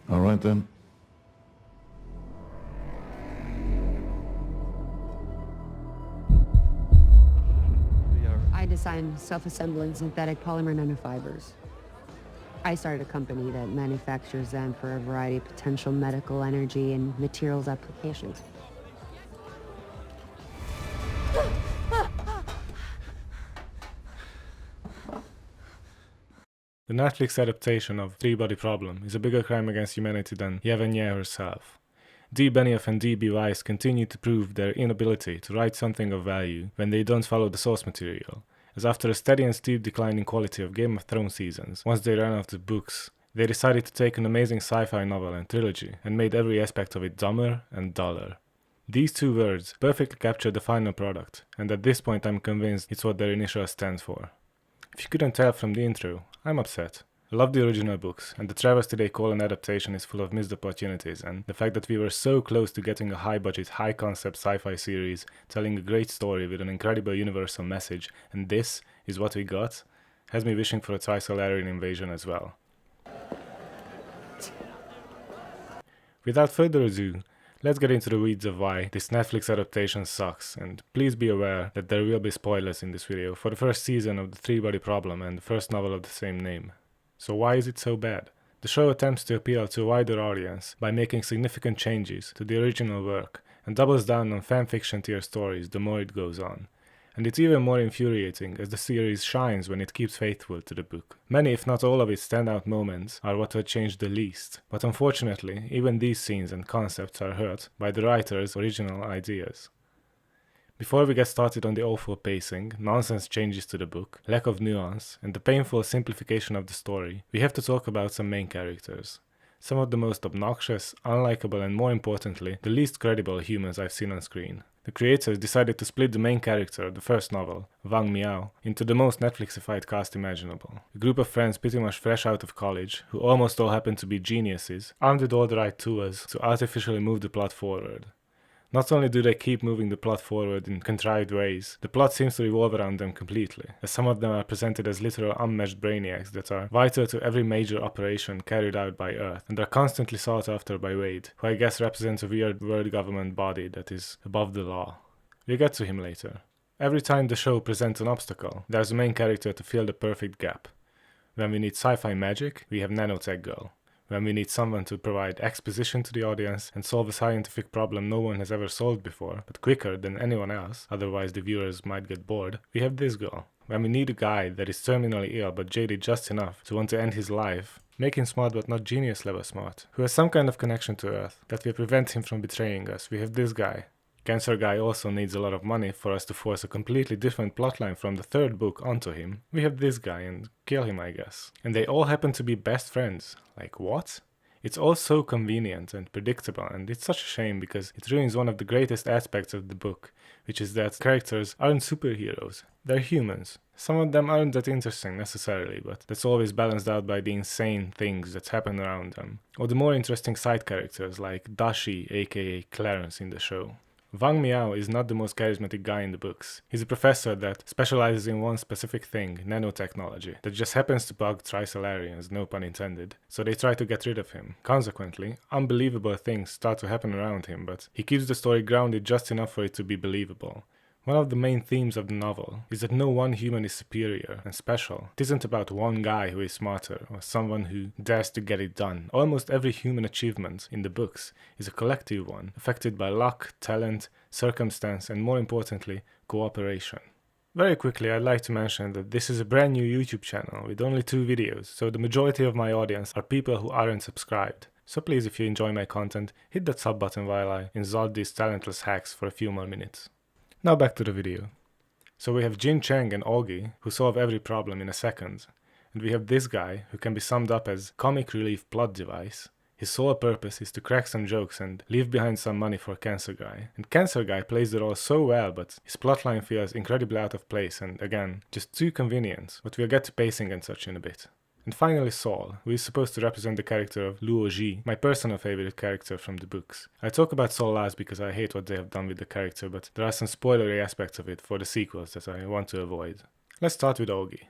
All right then. I design self-assembling synthetic polymer nanofibers. I started a company that manufactures them for a variety of potential medical, energy, and materials applications. The Netflix adaptation of Three-Body Problem is a bigger crime against humanity than Yevgenia herself. D. Benioff and D. B. Weiss continue to prove their inability to write something of value when they don't follow the source material, as after a steady and steep decline in quality of Game of Thrones seasons, once they ran out of books, they decided to take an amazing sci-fi novel and trilogy and made every aspect of it dumber and duller. These two words perfectly capture the final product, and at this point I'm convinced it's what their initial stands for. If you couldn't tell from the intro, I'm upset. I love the original books, and the travesty they call an adaptation is full of missed opportunities, and the fact that we were so close to getting a high-budget, high-concept sci-fi series telling a great story with an incredible universal message, and this is what we got, has me wishing for a Trisolarian invasion as well. Without further ado, let's get into the weeds of why this Netflix adaptation sucks, and please be aware that there will be spoilers in this video for the first season of the Three-Body Problem and the first novel of the same name. So why is it so bad? The show attempts to appeal to a wider audience by making significant changes to the original work and doubles down on fanfiction tier stories the more it goes on. And it's even more infuriating as the series shines when it keeps faithful to the book. Many, if not all of its standout moments are what were changed the least, but unfortunately, even these scenes and concepts are hurt by the writer's original ideas. Before we get started on the awful pacing, nonsense changes to the book, lack of nuance, and the painful simplification of the story, we have to talk about some main characters. Some of the most obnoxious, unlikable, and more importantly, the least credible humans I've seen on screen. The creators decided to split the main character of the first novel, Wang Miao, into the most Netflixified cast imaginable. A group of friends pretty much fresh out of college, who almost all happen to be geniuses, armed with all the right tools to artificially move the plot forward. Not only do they keep moving the plot forward in contrived ways, the plot seems to revolve around them completely, as some of them are presented as literal unmatched brainiacs that are vital to every major operation carried out by Earth, and are constantly sought after by Wade, who I guess represents a weird world government body that is above the law. We'll get to him later. Every time the show presents an obstacle, there's a main character to fill the perfect gap. When we need sci-fi magic, we have Nanotech Girl. When we need someone to provide exposition to the audience and solve a scientific problem no one has ever solved before, but quicker than anyone else, otherwise the viewers might get bored, we have this girl. When we need a guy that is terminally ill but jaded just enough to want to end his life, make him smart but not genius level smart, who has some kind of connection to Earth that will prevent him from betraying us, we have this guy. Cancer Guy also needs a lot of money for us to force a completely different plotline from the third book onto him. We have this guy and kill him, I guess. And they all happen to be best friends. Like, what? It's all so convenient and predictable, and it's such a shame because it ruins one of the greatest aspects of the book, which is that characters aren't superheroes, they're humans. Some of them aren't that interesting necessarily, but that's always balanced out by the insane things that happen around them. Or the more interesting side characters like Dashi, aka Clarence in the show. Wang Miao is not the most charismatic guy in the books. He's a professor that specializes in one specific thing, nanotechnology, that just happens to bug Trisolarians, no pun intended, so they try to get rid of him. Consequently, unbelievable things start to happen around him, but he keeps the story grounded just enough for it to be believable. One of the main themes of the novel is that no one human is superior and special. It isn't about one guy who is smarter or someone who dares to get it done. Almost every human achievement in the books is a collective one, affected by luck, talent, circumstance, and more importantly, cooperation. Very quickly, I'd like to mention that this is a brand new YouTube channel with only 2 videos, so the majority of my audience are people who aren't subscribed. So please, if you enjoy my content, hit that sub button while I insult these talentless hacks for a few more minutes. Now back to the video. So we have Jin Cheng and Augie, who solve every problem in a second. And we have this guy, who can be summed up as comic relief plot device. His sole purpose is to crack some jokes and leave behind some money for Cancer Guy. And Cancer Guy plays the role so well, but his plotline feels incredibly out of place and, again, just too convenient. But we'll get to pacing and such in a bit. And finally Saul, who is supposed to represent the character of Luo Ji, my personal favorite character from the books. I talk about Saul last because I hate what they have done with the character, but there are some spoilery aspects of it for the sequels that I want to avoid. Let's start with Augie.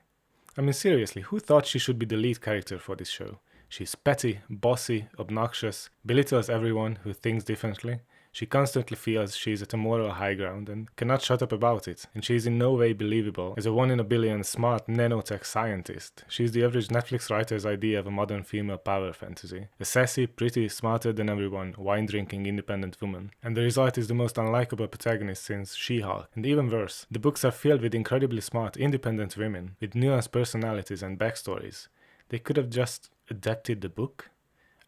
I mean seriously, who thought she should be the lead character for this show? She's petty, bossy, obnoxious, belittles everyone who thinks differently. She constantly feels she's at a moral high ground and cannot shut up about it, and she is in no way believable as a one-in-a-billion smart nanotech scientist. She's the average Netflix writer's idea of a modern female power fantasy. A sassy, pretty, smarter than everyone, wine-drinking independent woman. And the result is the most unlikable protagonist since She-Hulk. And even worse, the books are filled with incredibly smart, independent women, with nuanced personalities and backstories. They could have just adapted the book?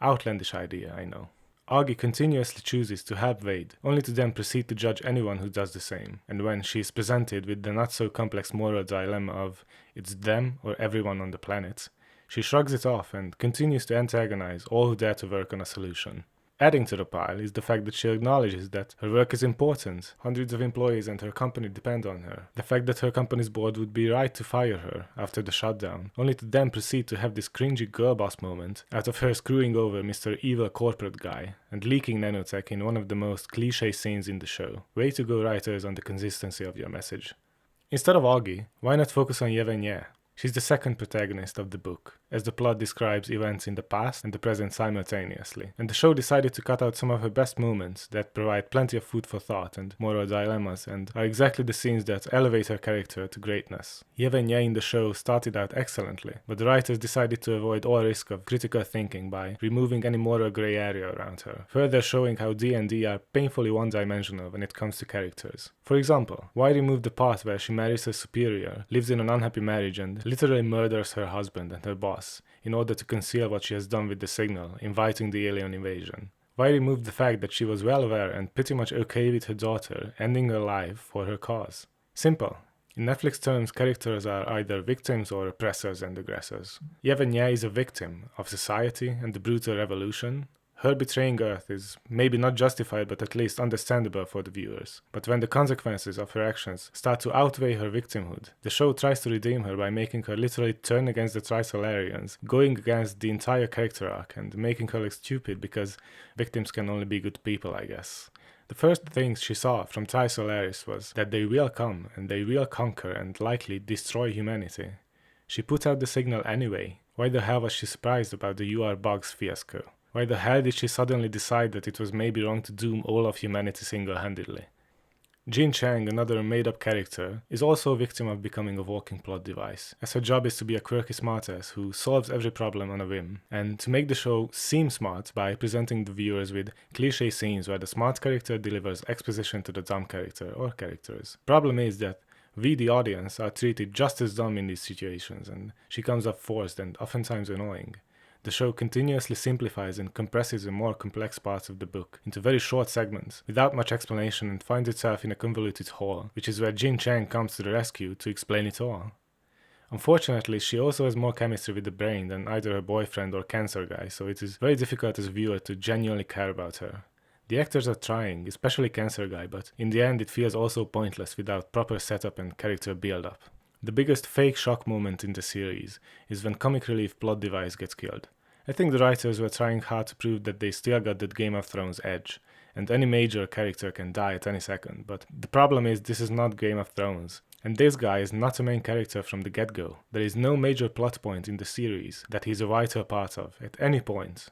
Outlandish idea, I know. Augie continuously chooses to help Wade, only to then proceed to judge anyone who does the same. And when she is presented with the not-so-complex moral dilemma of it's them or everyone on the planet, she shrugs it off and continues to antagonize all who dare to work on a solution. Adding to the pile is the fact that she acknowledges that her work is important. Hundreds of employees and her company depend on her. The fact that her company's board would be right to fire her after the shutdown, only to then proceed to have this cringy girl boss moment out of her screwing over Mr. Evil corporate guy and leaking nanotech in one of the most cliché scenes in the show. Way to go, writers, on the consistency of your message. Instead of Augie, why not focus on Yevgenia? She's the second protagonist of the book, as the plot describes events in the past and the present simultaneously, and the show decided to cut out some of her best moments that provide plenty of food for thought and moral dilemmas and are exactly the scenes that elevate her character to greatness. Yevgenia in the show started out excellently, but the writers decided to avoid all risk of critical thinking by removing any moral grey area around her, further showing how D&D are painfully one-dimensional when it comes to characters. For example, why remove the part where she marries her superior, lives in an unhappy marriage and literally murders her husband and her boss in order to conceal what she has done with the signal, inviting the alien invasion? Why remove the fact that she was well aware and pretty much okay with her daughter ending her life for her cause? Simple. In Netflix terms, characters are either victims or oppressors and aggressors. Yevgenia is a victim of society and the brutal revolution. Her betraying Earth is maybe not justified but at least understandable for the viewers. But when the consequences of her actions start to outweigh her victimhood, the show tries to redeem her by making her literally turn against the Trisolarians, going against the entire character arc and making her look stupid because victims can only be good people, I guess. The first things she saw from Trisolaris was that they will come and they will conquer and likely destroy humanity. She put out the signal anyway. Why the hell was she surprised about the UR bugs fiasco? Why the hell did she suddenly decide that it was maybe wrong to doom all of humanity single-handedly? Jean Chang, another made-up character, is also a victim of becoming a walking plot device, as her job is to be a quirky smartass who solves every problem on a whim, and to make the show seem smart by presenting the viewers with cliché scenes where the smart character delivers exposition to the dumb character or characters. Problem is that we, the audience, are treated just as dumb in these situations, and she comes up forced and oftentimes annoying. The show continuously simplifies and compresses the more complex parts of the book into very short segments, without much explanation, and finds itself in a convoluted hole, which is where Jin Chang comes to the rescue to explain it all. Unfortunately, she also has more chemistry with the brain than either her boyfriend or cancer guy, so it is very difficult as a viewer to genuinely care about her. The actors are trying, especially cancer guy, but in the end it feels also pointless without proper setup and character build-up. The biggest fake shock moment in the series is when comic relief plot device gets killed. I think the writers were trying hard to prove that they still got that Game of Thrones edge, and any major character can die at any second, but the problem is this is not Game of Thrones, and this guy is not a main character from the get-go. There is no major plot point in the series that he's a vital part of, at any point.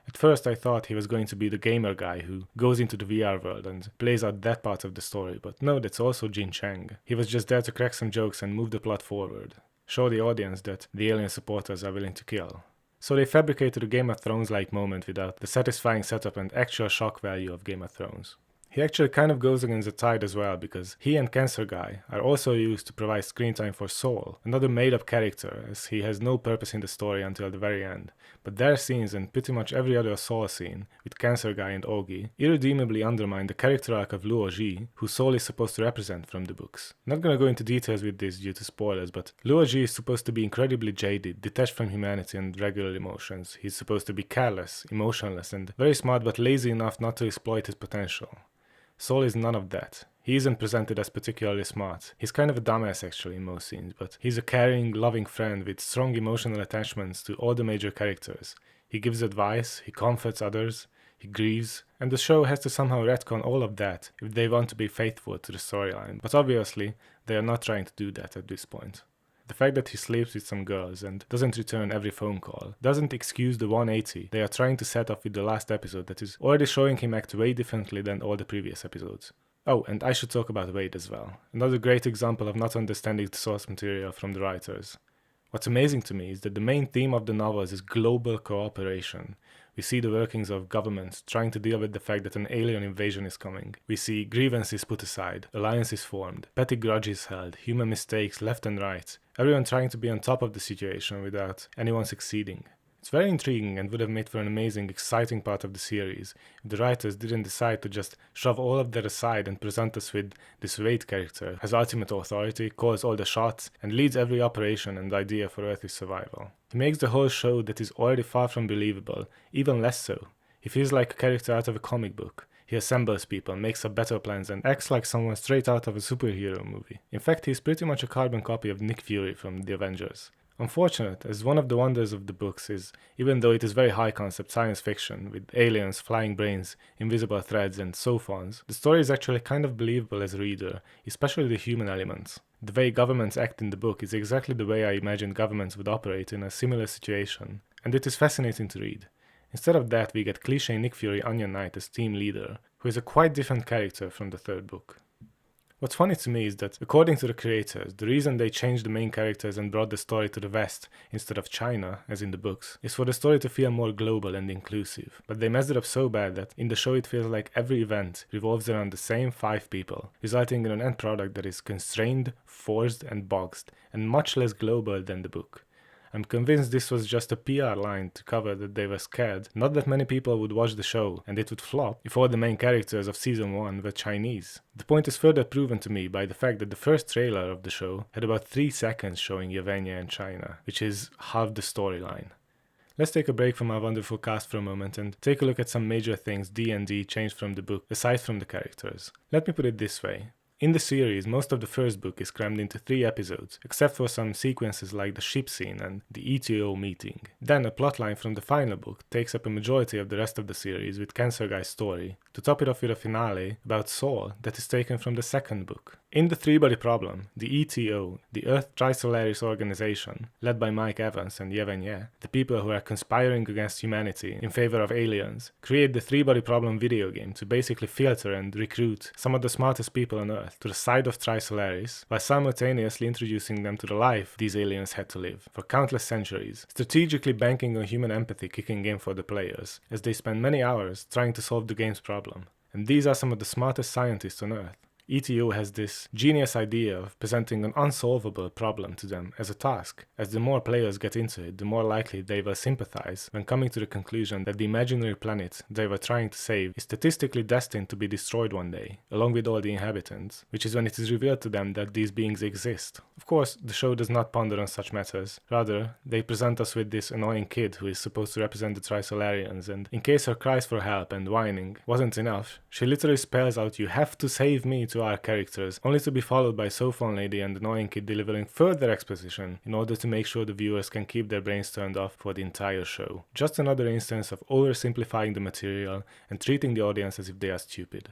At first I thought he was going to be the gamer guy who goes into the VR world and plays out that part of the story, but no, that's also Jin Chang. He was just there to crack some jokes and move the plot forward, show the audience that the alien supporters are willing to kill. So they fabricated a Game of Thrones-like moment without the satisfying setup and actual shock value of Game of Thrones. He actually kind of goes against the tide as well, because he and Cancer Guy are also used to provide screen time for Soul, another made-up character, as he has no purpose in the story until the very end. But their scenes and pretty much every other Soul scene, with Cancer Guy and Augie, irredeemably undermine the character arc of Luo Ji, who Soul is supposed to represent from the books. Not gonna go into details with this due to spoilers, but Luo Ji is supposed to be incredibly jaded, detached from humanity and regular emotions. He's supposed to be careless, emotionless, and very smart but lazy enough not to exploit his potential. Soul is none of that. He isn't presented as particularly smart. He's kind of a dumbass actually in most scenes, but he's a caring, loving friend with strong emotional attachments to all the major characters. He gives advice, he comforts others, he grieves, and the show has to somehow retcon all of that if they want to be faithful to the storyline, but obviously they are not trying to do that at this point. The fact that he sleeps with some girls and doesn't return every phone call doesn't excuse the 180 they are trying to set off with the last episode that is already showing him act way differently than all the previous episodes. Oh, and I should talk about Wade as well. Another great example of not understanding the source material from the writers. What's amazing to me is that the main theme of the novels is global cooperation. We see the workings of governments trying to deal with the fact that an alien invasion is coming. We see grievances put aside, alliances formed, petty grudges held, human mistakes left and right, everyone trying to be on top of the situation without anyone succeeding. It's very intriguing and would have made for an amazing, exciting part of the series if the writers didn't decide to just shove all of that aside and present us with this Wade character, has ultimate authority, calls all the shots, and leads every operation and idea for Earth's survival. He makes the whole show that is already far from believable, even less so. He feels like a character out of a comic book. He assembles people, makes up battle plans, and acts like someone straight out of a superhero movie. In fact, he's pretty much a carbon copy of Nick Fury from The Avengers. Unfortunate, as one of the wonders of the books is, even though it is very high concept science fiction, with aliens, flying brains, invisible threads and so-ons, the story is actually kind of believable as a reader, especially the human elements. The way governments act in the book is exactly the way I imagined governments would operate in a similar situation, and it is fascinating to read. Instead of that, we get cliché Nick Fury Onion Knight as team leader, who is a quite different character from the third book. What's funny to me is that, according to the creators, the reason they changed the main characters and brought the story to the West instead of China, as in the books, is for the story to feel more global and inclusive. But they messed it up so bad that in the show it feels like every event revolves around the same 5 people, resulting in an end product that is constrained, forced and boxed, and much less global than the book. I'm convinced this was just a PR line to cover that they were scared not that many people would watch the show and it would flop if all the main characters of season 1 were Chinese. The point is further proven to me by the fact that the first trailer of the show had about 3 seconds showing Yevgenia and China, which is half the storyline. Let's take a break from our wonderful cast for a moment and take a look at some major things D&D changed from the book aside from the characters. Let me put it this way. In the series, most of the first book is crammed into 3 episodes, except for some sequences like the ship scene and the ETO meeting. Then a plotline from the final book takes up a majority of the rest of the series with Cancer Guy's story, to top it off with a finale about Saul that is taken from the second book. In the 3-body problem, the ETO, the Earth Trisolaris organization, led by Mike Evans and Yevgenia, the people who are conspiring against humanity in favor of aliens, create the 3-body problem video game to basically filter and recruit some of the smartest people on Earth to the side of Trisolaris, while simultaneously introducing them to the life these aliens had to live for countless centuries, strategically banking on human empathy kicking in for the players, as they spend many hours trying to solve the game's problem. And these are some of the smartest scientists on Earth. ETO has this genius idea of presenting an unsolvable problem to them as a task. As the more players get into it, the more likely they will sympathize when coming to the conclusion that the imaginary planet they were trying to save is statistically destined to be destroyed one day, along with all the inhabitants, which is when it is revealed to them that these beings exist. Of course, the show does not ponder on such matters. Rather, they present us with this annoying kid who is supposed to represent the Trisolarians, and in case her cries for help and whining wasn't enough, she literally spells out, "You have to save me," to our characters, only to be followed by Sophon Lady and the annoying kid delivering further exposition in order to make sure the viewers can keep their brains turned off for the entire show. Just another instance of oversimplifying the material and treating the audience as if they are stupid.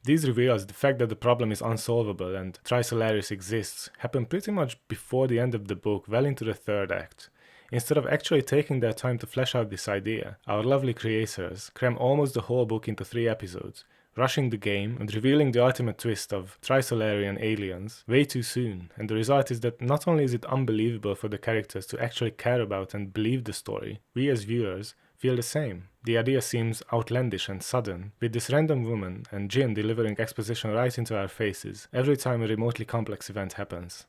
These reveals the fact that the problem is unsolvable and Trisolaris exists happen pretty much before the end of the book, well into the 3rd act. Instead of actually taking their time to flesh out this idea, our lovely creators cram almost the whole book into 3 episodes, rushing the game and revealing the ultimate twist of Trisolarian aliens way too soon, and the result is that not only is it unbelievable for the characters to actually care about and believe the story, we as viewers feel the same. The idea seems outlandish and sudden, with this random woman and Jin delivering exposition right into our faces every time a remotely complex event happens.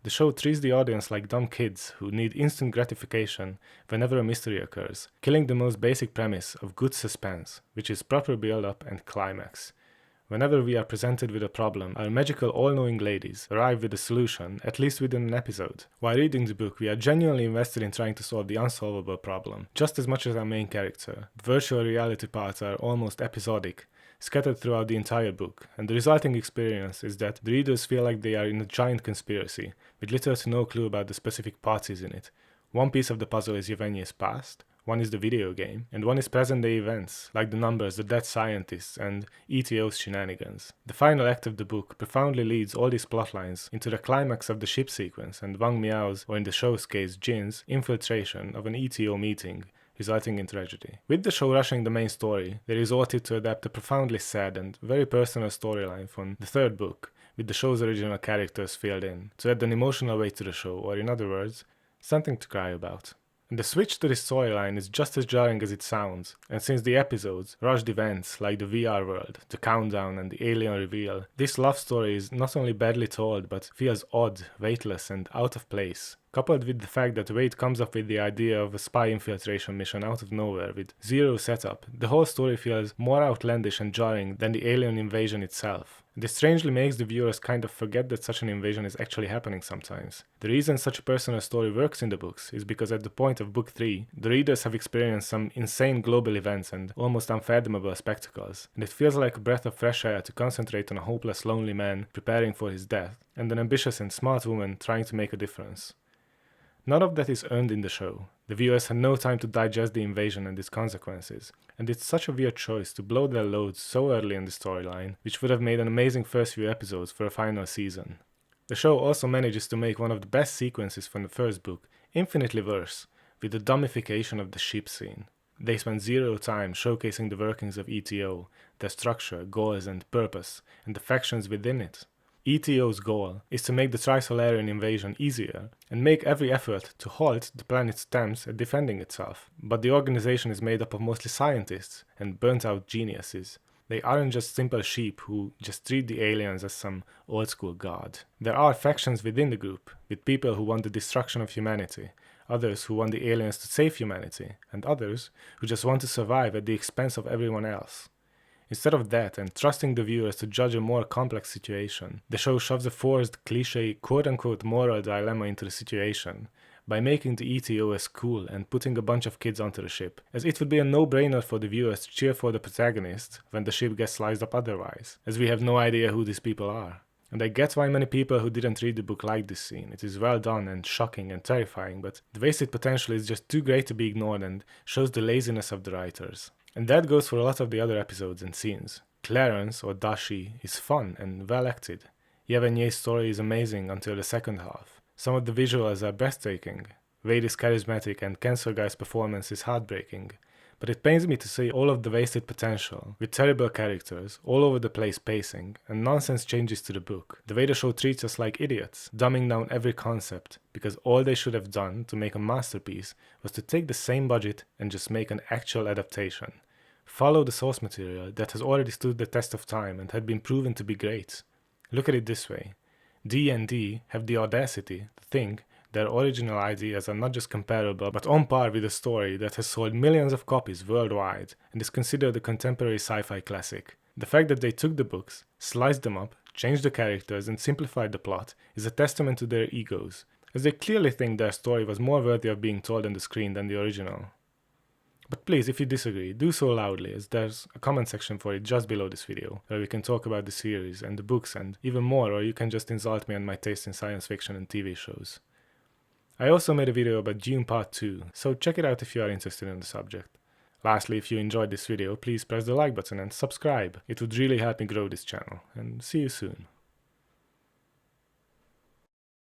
The show treats the audience like dumb kids who need instant gratification whenever a mystery occurs, killing the most basic premise of good suspense, which is proper build-up and climax. Whenever we are presented with a problem, our magical all-knowing ladies arrive with a solution, at least within an episode. While reading the book, we are genuinely invested in trying to solve the unsolvable problem, just as much as our main character. The virtual reality parts are almost episodic, scattered throughout the entire book, and the resulting experience is that the readers feel like they are in a giant conspiracy, with little to no clue about the specific parties in it. One piece of the puzzle is Yevgenia's past, One is the video game, and one is present-day events, like the numbers, the dead scientists, and ETO's shenanigans. The final act of the book profoundly leads all these plotlines into the climax of the ship sequence and Wang Miao's, or in the show's case, Jin's, infiltration of an ETO meeting, resulting in tragedy. With the show rushing the main story, they resorted to adapt a profoundly sad and very personal storyline from the third book, with the show's original characters filled in, to add an emotional weight to the show, or in other words, something to cry about. And the switch to this storyline is just as jarring as it sounds, and since the episodes rushed events like the VR world, the countdown and the alien reveal, this love story is not only badly told but feels odd, weightless and out of place. Coupled with the fact that Wade comes up with the idea of a spy infiltration mission out of nowhere with zero setup, the whole story feels more outlandish and jarring than the alien invasion itself. This strangely makes the viewers kind of forget that such an invasion is actually happening sometimes. The reason such a personal story works in the books is because at the point of book 3, the readers have experienced some insane global events and almost unfathomable spectacles, and it feels like a breath of fresh air to concentrate on a hopeless lonely man preparing for his death, and an ambitious and smart woman trying to make a difference. None of that is earned in the show. The viewers had no time to digest the invasion and its consequences, and it's such a weird choice to blow their loads so early in the storyline, which would have made an amazing first few episodes for a final season. The show also manages to make one of the best sequences from the first book infinitely worse, with the dummification of the ship scene. They spend zero time showcasing the workings of ETO, their structure, goals and purpose, and the factions within it. ETO's goal is to make the Trisolarian invasion easier and make every effort to halt the planet's attempts at defending itself. But the organization is made up of mostly scientists and burnt-out geniuses. They aren't just simple sheep who just treat the aliens as some old-school god. There are factions within the group, with people who want the destruction of humanity, others who want the aliens to save humanity, and others who just want to survive at the expense of everyone else. Instead of that, and trusting the viewers to judge a more complex situation, the show shoves a forced, cliché, quote-unquote moral dilemma into the situation, by making the ETO as cool and putting a bunch of kids onto the ship, as it would be a no-brainer for the viewers to cheer for the protagonist when the ship gets sliced up otherwise, as we have no idea who these people are. And I get why many people who didn't read the book like this scene. It is well done and shocking and terrifying, but the wasted potential is just too great to be ignored and shows the laziness of the writers. And that goes for a lot of the other episodes and scenes. Clarence, or Dashi, is fun and well acted. Yevenye's story is amazing until the second half. Some of the visuals are breathtaking. Wade is charismatic and Kensurgai's performance is heartbreaking. But it pains me to see all of the wasted potential, with terrible characters, all over the place pacing, and nonsense changes to the book. The way the show treats us like idiots, dumbing down every concept, because all they should have done to make a masterpiece was to take the same budget and just make an actual adaptation. Follow the source material that has already stood the test of time and had been proven to be great. Look at it this way. D&D have the audacity to think their original ideas are not just comparable, but on par with a story that has sold millions of copies worldwide and is considered a contemporary sci-fi classic. The fact that they took the books, sliced them up, changed the characters, and simplified the plot is a testament to their egos, as they clearly think their story was more worthy of being told on the screen than the original. But please, if you disagree, do so loudly, as there's a comment section for it just below this video, where we can talk about the series and the books and even more, or you can just insult me on my taste in science fiction and TV shows. I also made a video about Dune Part 2, so check it out if you are interested in the subject. Lastly, if you enjoyed this video, please press the like button and subscribe. It would really help me grow this channel, and see you soon.